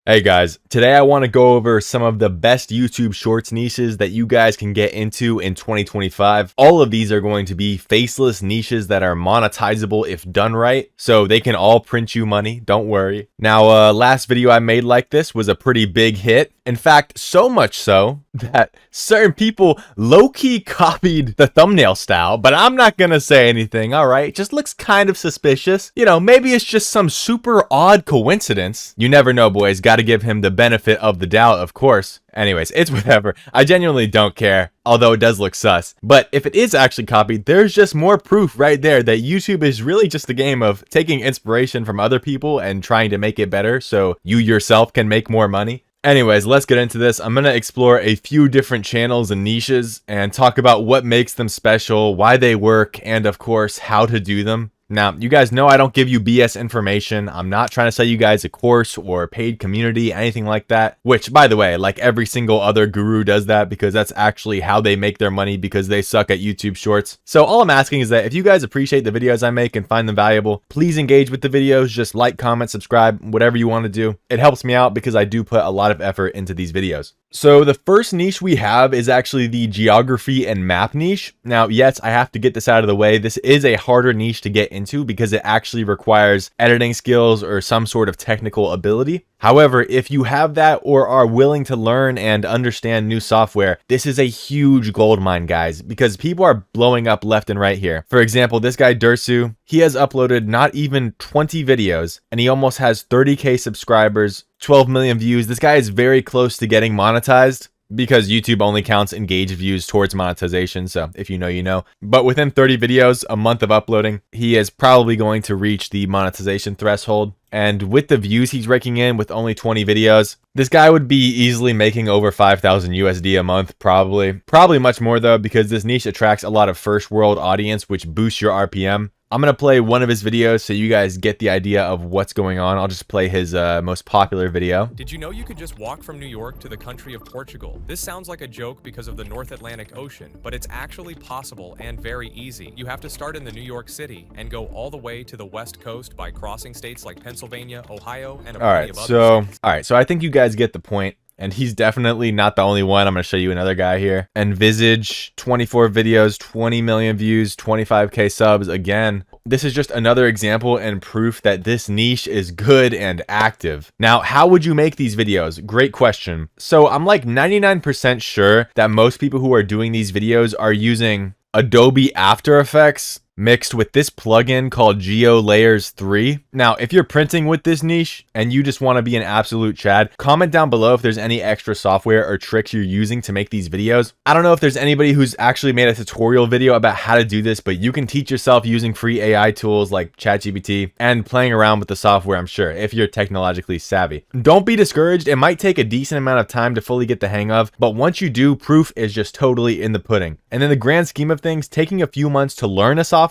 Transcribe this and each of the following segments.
Hey guys, today I want to go over some of the best YouTube Shorts niches that you guys can get into in 2025. All of these are going to be faceless niches that are monetizable if done right, so they can all print you money, don't worry. Now, last video I made like this was a pretty big hit. In fact, so much so that certain people low-key copied the thumbnail style, but I'm not gonna say anything, alright? Just looks kind of suspicious. You know, maybe it's just some super odd coincidence. You never know, boys. Gotta give him the benefit of the doubt, of course. Anyways, it's whatever. I genuinely don't care, although it does look sus. But if it is actually copied, there's just more proof right there that YouTube is really just a game of taking inspiration from other people and trying to make it better so you yourself can make more money. Anyways, let's get into this. I'm going to explore a few different channels and niches and talk about what makes them special, why they work, and of course, how to do them. Now, you guys know I don't give you BS information. I'm not trying to sell you guys a course or a paid community, anything like that. Which, by the way, like every single other guru does that because that's actually how they make their money because they suck at YouTube Shorts. So all I'm asking is that if you guys appreciate the videos I make and find them valuable, please engage with the videos. Just like, comment, subscribe, whatever you want to do. It helps me out because I do put a lot of effort into these videos. So the first niche we have is actually the geography and map niche. Now, yes, I have to get this out of the way. This is a harder niche to get into because it actually requires editing skills or some sort of technical ability. However, if you have that or are willing to learn and understand new software, this is a huge gold mine, guys, because people are blowing up left and right here. For example, this guy Dersu, he has uploaded not even 20 videos and he almost has 30K subscribers, 12 million views. This guy is very close to getting monetized because YouTube only counts engaged views towards monetization. So if you know, you know. But within 30 videos, a month of uploading, he is probably going to reach the monetization threshold. And with the views he's raking in with only 20 videos, this guy would be easily making over 5,000 USD a month, probably much more though, because this niche attracts a lot of first world audience, which boosts your RPM. I'm going to play one of his videos so you guys get the idea of what's going on. I'll just play his most popular video. Did you know you could just walk from New York to the country of Portugal? This sounds like a joke because of the North Atlantic Ocean, but it's actually possible and very easy. You have to start in the New York City and go all the way to the West Coast by crossing states like Pennsylvania, Ohio, and plenty of other states. So I think you guys get the point. And he's definitely not the only one. I'm going to show you another guy here. Envisage, 24 videos, 20 million views, 25K subs. Again, this is just another example and proof that this niche is good and active. Now, how would you make these videos? Great question. So I'm like 99% sure that most people who are doing these videos are using Adobe After Effects mixed with this plugin called GeoLayers 3. Now, if you're printing with this niche and you just want to be an absolute Chad, comment down below if there's any extra software or tricks you're using to make these videos. I don't know if there's anybody who's actually made a tutorial video about how to do this, but you can teach yourself using free AI tools like ChatGPT and playing around with the software, I'm sure, if you're technologically savvy. Don't be discouraged. It might take a decent amount of time to fully get the hang of, but once you do, proof is just totally in the pudding. And in the grand scheme of things, taking a few months to learn a software,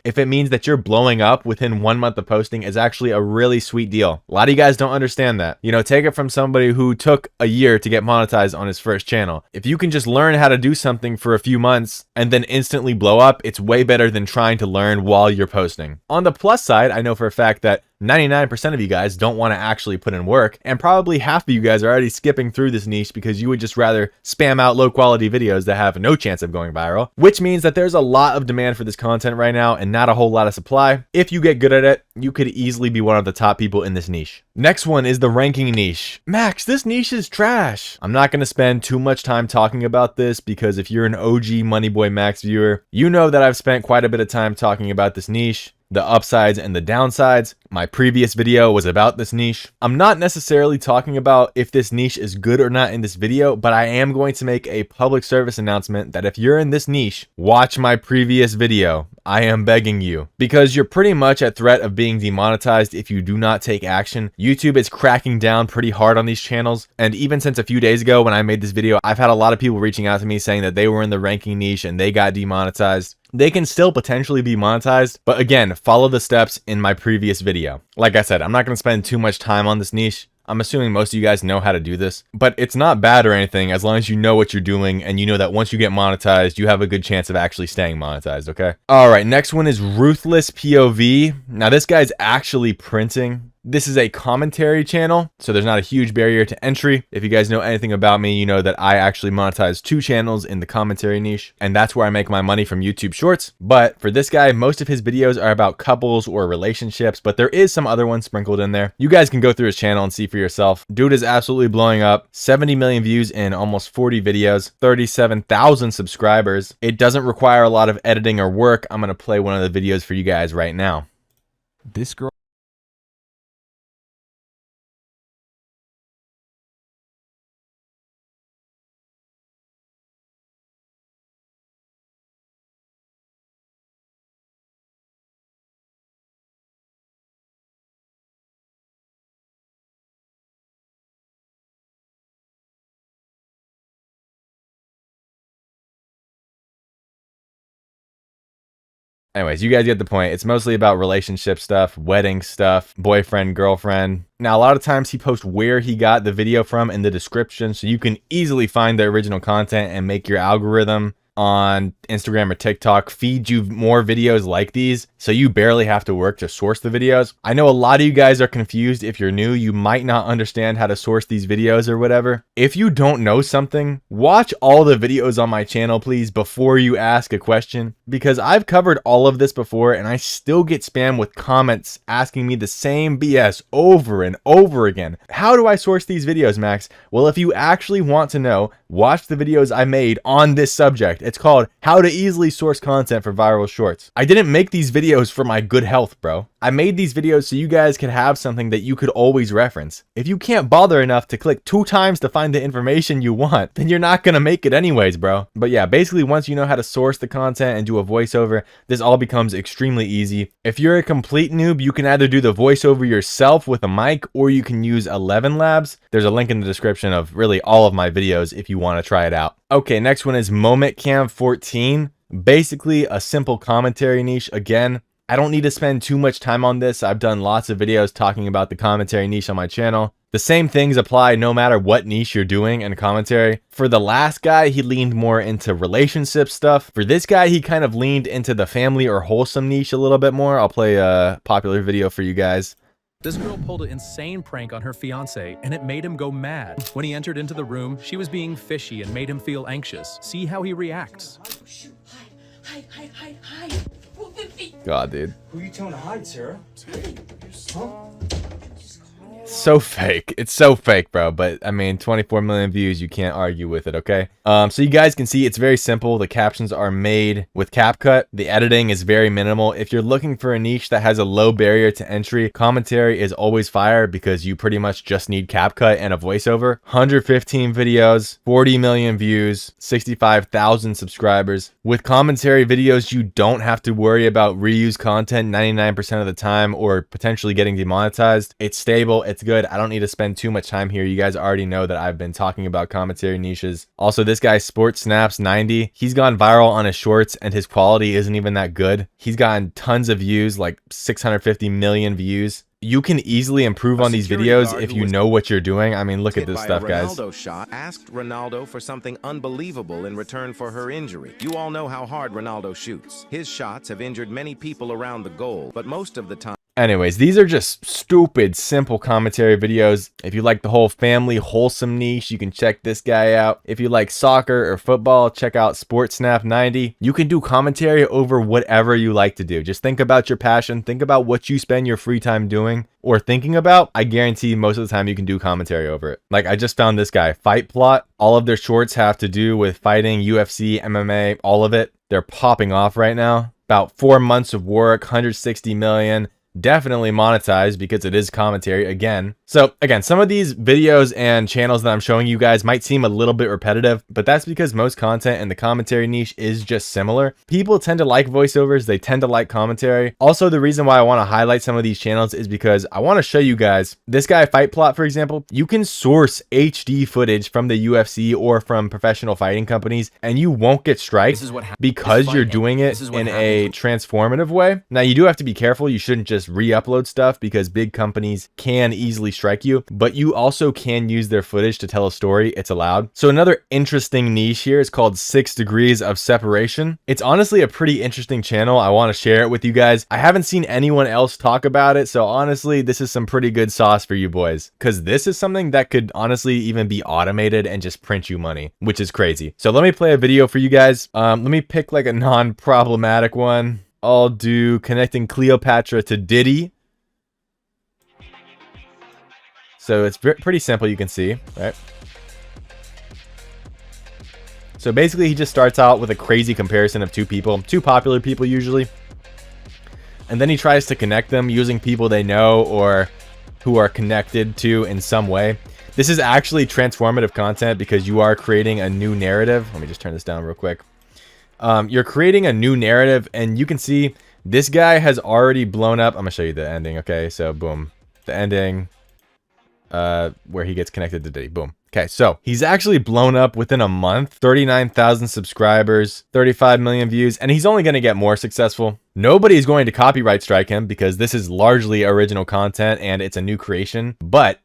if it means that you're blowing up within 1 month of posting, is actually a really sweet deal. A lot of you guys don't understand that. You know, take it from somebody who took a year to get monetized on his first channel. If you can just learn how to do something for a few months and then instantly blow up, it's way better than trying to learn while you're posting. On the plus side, I know for a fact that 99% of you guys don't want to actually put in work, and probably half of you guys are already skipping through this niche because you would just rather spam out low quality videos that have no chance of going viral, which means that there's a lot of demand for this content right now and not a whole lot of supply. If you get good at it, you could easily be one of the top people in this niche. Next one is the ranking niche. Max, this niche is trash. I'm not going to spend too much time talking about this because if you're an OG Money Boy Max viewer, you know that I've spent quite a bit of time talking about this niche, the upsides and the downsides. My previous video was about this niche. I'm not necessarily talking about if this niche is good or not in this video, but I am going to make a public service announcement that if you're in this niche, watch my previous video. I am begging you, because you're pretty much at threat of being demonetized if you do not take action. YouTube is cracking down pretty hard on these channels, and even since a few days ago when I made this video, I've had a lot of people reaching out to me saying that they were in the ranking niche and they got demonetized. They can still potentially be monetized, but again, follow the steps in my previous video. Like I said, I'm not going to spend too much time on this niche. I'm assuming most of you guys know how to do this, but it's not bad or anything as long as you know what you're doing and you know that once you get monetized, you have a good chance of actually staying monetized, okay? All right, next one is Ruthless POV. Now this guy's actually printing. This is a commentary channel, so there's not a huge barrier to entry. If you guys know anything about me, you know that I actually monetize 2 channels in the commentary niche, and that's where I make my money from YouTube Shorts. But for this guy, most of his videos are about couples or relationships, but there is some other ones sprinkled in there. You guys can go through his channel and see for yourself. Dude is absolutely blowing up. 70 million views in almost 40 videos, 37,000 subscribers. It doesn't require a lot of editing or work. I'm gonna play one of the videos for you guys right now. This girl. Anyways, you guys get the point. It's mostly about relationship stuff, wedding stuff, boyfriend, girlfriend. Now, a lot of times he posts where he got the video from in the description, so you can easily find the original content and make your algorithm on Instagram or TikTok feed you more videos like these, so you barely have to work to source the videos. I know a lot of you guys are confused. If you're new, you might not understand how to source these videos or whatever. If you don't know something, watch all the videos on my channel, please, before you ask a question, because I've covered all of this before and I still get spam with comments asking me the same BS over and over again. How do I source these videos, Max? Well, if you actually want to know, watch the videos I made on this subject. It's called How to Easily Source Content for Viral Shorts. I didn't make these videos for my good health, bro. I made these videos so you guys could have something that you could always reference. If you can't bother enough to click 2 times to find the information you want, then you're not gonna make it anyways, bro. But yeah, basically once you know how to source the content and do a voiceover, this all becomes extremely easy. If you're a complete noob, you can either do the voiceover yourself with a mic, or you can use 11 Labs. There's a link in the description of really all of my videos if you want to try it out. Okay, next one is Moment Cam 14. Basically a simple commentary niche. Again, I don't need to spend too much time on this. I've done lots of videos talking about the commentary niche on my channel. The same things apply no matter what niche you're doing in commentary. For the last guy, he leaned more into relationship stuff. For this guy, he kind of leaned into the family or wholesome niche a little bit more. I'll play a popular video for you guys. This girl pulled an insane prank on her fiance, and it made him go mad. When he entered into the room, she was being fishy and made him feel anxious. See how he reacts. Oh, shoot. Hide. God, dude. Who are you telling to hide, Sarah? Huh? So fake. It's so fake, bro. But I mean, 24 million views, you can't argue with it, okay? So you guys can see it's very simple. The captions are made with CapCut. The editing is very minimal. If you're looking for a niche that has a low barrier to entry, commentary is always fire because you pretty much just need CapCut and a voiceover. 115 videos, 40 million views, 65,000 subscribers. With commentary videos, you don't have to worry about reuse content 99% of the time or potentially getting demonetized. It's stable. It's good. I don't need to spend too much time here. You guys already know that I've been talking about commentary niches. Also, this guy Sports Snaps 90, he's gone viral on his shorts and his quality isn't even that good. He's gotten tons of views, like 650 million views. You can easily improve on these videos if you know what you're doing. I mean, look at this stuff, guys. Ronaldo shot asked Ronaldo for something unbelievable in return for her injury. You all know how hard Ronaldo shoots. His shots have injured many people around the goal, but most of the time. Anyways, these are just stupid, simple commentary videos. If you like the whole family wholesome niche, you can check this guy out. If you like soccer or football, check out SportsSnap 90. You can do commentary over whatever you like to do. Just think about your passion. Think about what you spend your free time doing or thinking about. I guarantee most of the time you can do commentary over it. Like I just found this guy, Fight Plot. All of their shorts have to do with fighting, UFC, MMA, all of it. They're popping off right now. About 4 months of work, 160 million. Definitely monetized because it is commentary again. So again, some of these videos and channels that I'm showing you guys might seem a little bit repetitive, but that's because most content in the commentary niche is just similar. People tend to like voiceovers, they tend to like commentary. Also, the reason why I want to highlight some of these channels is because I want to show you guys this guy Fight Plot, for example. You can source HD footage from the UFC or from professional fighting companies and you won't get strikes because you're doing it in a transformative way. Now you do have to be careful. You shouldn't just just re-upload stuff because big companies can easily strike you, but you also can use their footage to tell a story. It's allowed. So another interesting niche here is called 6 Degrees of Separation. It's honestly a pretty interesting channel. I want to share it with you guys. I haven't seen anyone else talk about it, so honestly, this is some pretty good sauce for you boys, because this is something that could honestly even be automated and just print you money, which is crazy. So let me play a video for you guys. Let me pick like a non-problematic one. I'll do connecting Cleopatra to Diddy. So it's pretty simple, you can see, right? So basically he just starts out with a crazy comparison of two people, two popular people usually. And then he tries to connect them using people they know or who are connected to in some way. This is actually transformative content because you are creating a new narrative. Let me just turn this down real quick. You're creating a new narrative, and you can see this guy has already blown up. I'm gonna show you the ending. Okay, so boom, the ending where he gets connected to Diddy. Boom. Okay, so he's actually blown up within a month, 39,000 subscribers, 35 million views, and he's only going to get more successful. Nobody's going to copyright strike him because this is largely original content and it's a new creation. But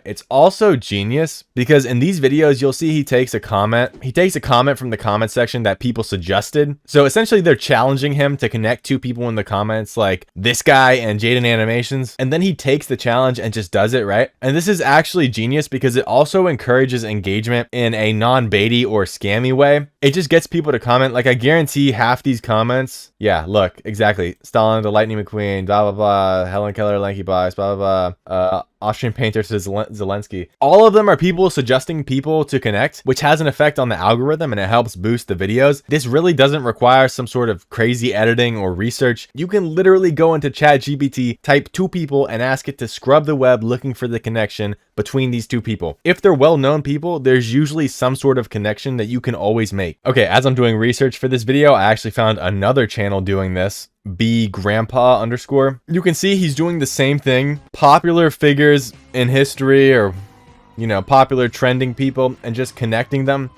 it's also genius because in these videos, you'll see he takes a comment. He takes a comment from the comment section that people suggested. So essentially they're challenging him to connect two people in the comments like this guy and Jaden Animations. And then he takes the challenge and just does it, right? And this is actually genius because it also encourages engagement in a non-baity or scammy way. It just gets people to comment. Like I guarantee half these comments. Yeah, look, exactly. Stalin, the Lightning McQueen, blah, blah, blah. Helen Keller, Lanky Box, blah, blah, blah. Austrian Painter to Zelensky. All of them are people suggesting people to connect, which has an effect on the algorithm and it helps boost the videos. This really doesn't require some sort of crazy editing or research. You can literally go into ChatGPT, type two people and ask it to scrub the web looking for the connection between these two people. If they're well-known people, there's usually some sort of connection that you can always make. Okay, as I'm doing research for this video, I actually found another channel doing this. bgrandpa_. You can see he's doing the same thing. Popular figures in history or, you know, popular trending people and just connecting them.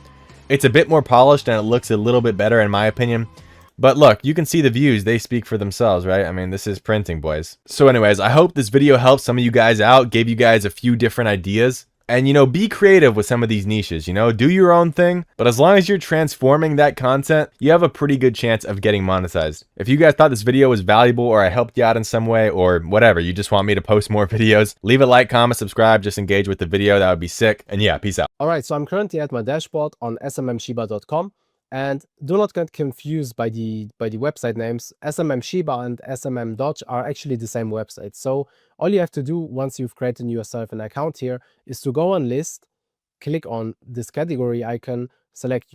It's a bit more polished and it looks a little bit better in my opinion. But look, you can see the views, they speak for themselves, right? I mean, this is printing, boys. So anyways, I hope this video helped some of you guys out, gave you guys a few different ideas. And, you know, be creative with some of these niches, you know, do your own thing. But as long as you're transforming that content, you have a pretty good chance of getting monetized. If you guys thought this video was valuable or I helped you out in some way or whatever, you just want me to post more videos, leave a like, comment, subscribe, just engage with the video. That would be sick. And yeah, peace out. All right, so I'm currently at my dashboard on smmshiba.com. And do not get confused by the website names. SMM Shiba and SMM Dodge are actually the same website. So all you have to do once you've created yourself an account here is to go on list, click on this category icon, select,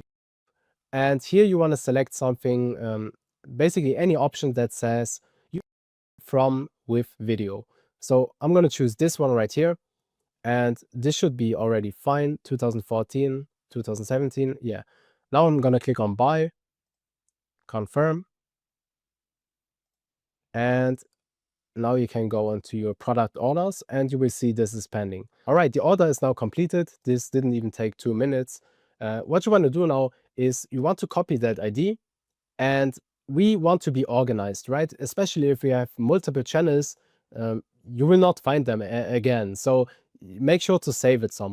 and here you want to select something, basically any option that says you from with video. So I'm going to choose this one right here, and this should be already fine. 2014, 2017, yeah. Now I'm going to click on buy, confirm, and now you can go onto your product orders and you will see this is pending. All right, the order is now completed. This didn't even take 2 minutes. What you want to do now is you want to copy that ID and we want to be organized, right? Especially if we have multiple channels, you will not find them again. So make sure to save it somewhere.